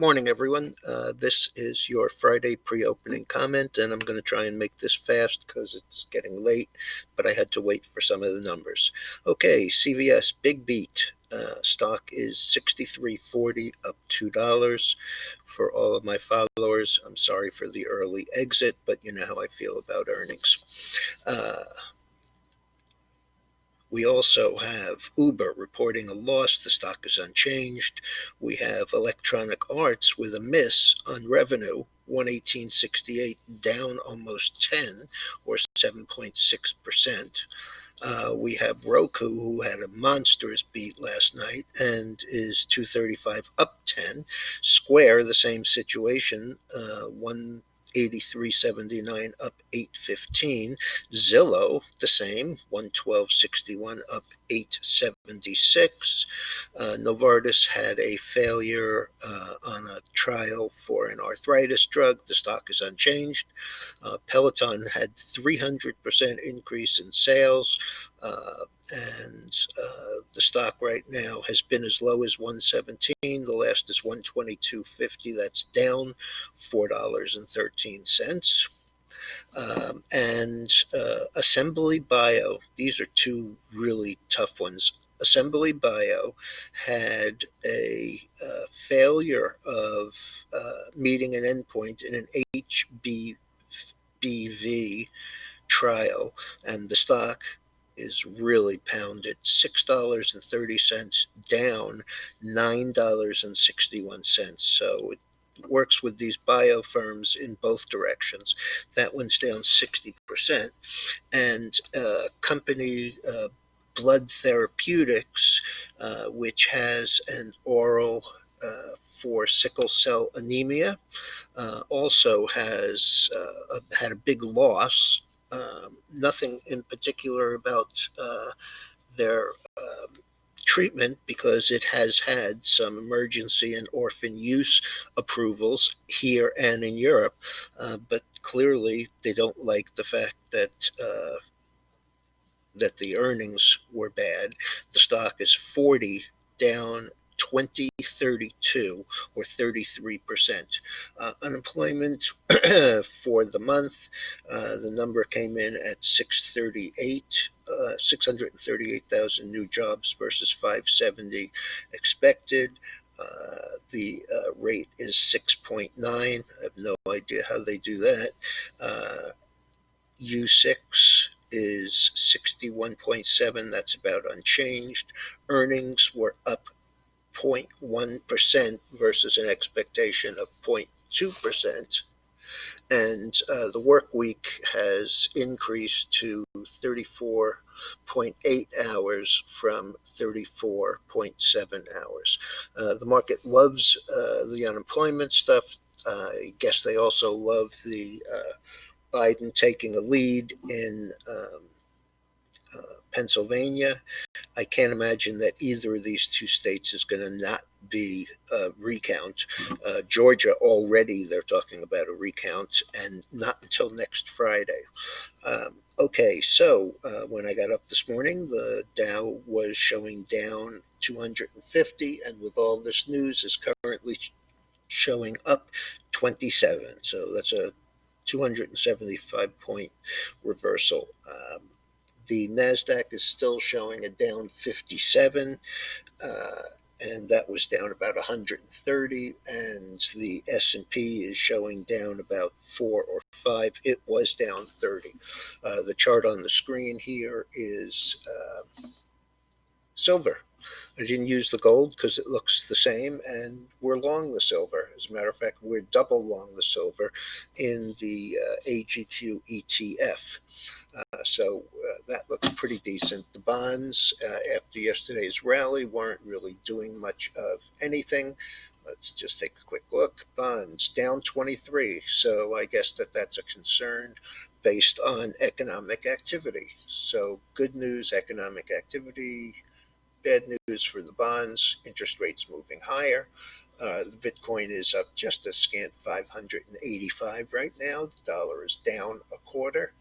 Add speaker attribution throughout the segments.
Speaker 1: Morning, everyone. This is your Friday pre-opening comment, and I'm going to try and make this fast because it's getting late, but I had to wait for some of the numbers. Okay, CVS, big beat. Stock is 63.40, up $2. For all of my followers, I'm sorry for the early exit, but you know how I feel about earnings. Uh, We also have Uber reporting a loss. The stock is unchanged. We have Electronic Arts with a miss on revenue, 118.68, down almost 10 or 7.6%. We have Roku, who had a monstrous beat last night and is 235 up 10. Square, the same situation, 183.79 up 8.15. Zillow, the same, 112.61 up 8.76. Novartis had a failure on a trial for an arthritis drug. The stock is unchanged. Peloton had 300% increase in sales, and the stock right now has been as low as 117. The last is 122.50. That's down $4.13. And Assembly Bio, these are two really tough ones. Assembly Bio had a failure of meeting an endpoint in an HBV trial, and the stock is really pounded. $6.30 down, $9.61. So it works with these bio firms in both directions. That one's down 60%. And company Blood Therapeutics, which has an oral for sickle cell anemia, also has had a big loss. Nothing in particular about their treatment because it has had some emergency and orphan use approvals here and in Europe, but clearly they don't like the fact that the earnings were bad. The stock is 40 down 2032 or 33%. Unemployment for the month, the number came in at 638,000 new jobs versus 570 expected. The rate is 6.9. I have no idea how they do that. U6 is 61.7. That's about unchanged. Earnings were up 0.1% versus an expectation of 0.2%. And the work week has increased to 34.8 hours from 34.7 hours. The market loves the unemployment stuff. I guess they also love the Biden taking a lead in Pennsylvania. I can't imagine that either of these two states is going to not be a recount. Georgia, already they're talking about a recount, and not until next Friday. Okay, so when I got up this morning, the Dow was showing down 250, and with all this news, is currently showing up 27. So that's a 275-point reversal. The NASDAQ is still showing a down 57, uh, and that was down about 130, and the S&P is showing down about 4 or 5. It was down 30. The chart on the screen here is silver. I didn't use the gold because it looks the same, and we're long the silver. As a matter of fact, we're double long the silver in the AGQ ETF. So that looks pretty decent. The bonds, after yesterday's rally, weren't really doing much of anything. Let's just take a quick look. Bonds down 23. So I guess that's a concern based on economic activity. So good news, economic activity. Bad news for the bonds, interest rates moving higher. The Bitcoin is up just a scant 585 right now. The dollar is down a quarter.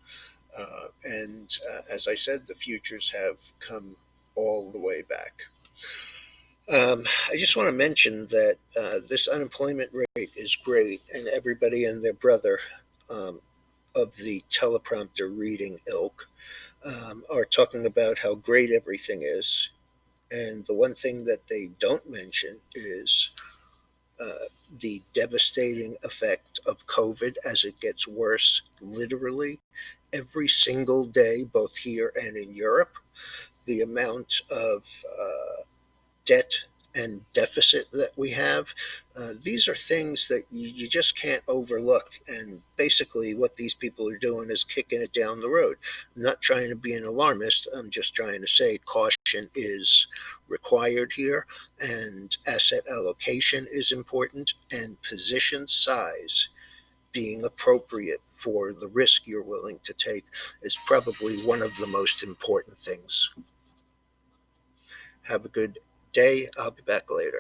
Speaker 1: And as I said, the futures have come all the way back. I just want to mention that this unemployment rate is great, and everybody and their brother um, of the teleprompter reading ilk are talking about how great everything is. And the one thing that they don't mention is the devastating effect of COVID as it gets worse literally every single day, both here and in Europe. The amount of debt and deficit that we have. These are things that you just can't overlook. And basically, what these people are doing is kicking it down the road. I'm not trying to be an alarmist. I'm just trying to say caution is required here, and asset allocation is important, and position size being appropriate for the risk you're willing to take is probably one of the most important things. Have a good day. I'll be back later.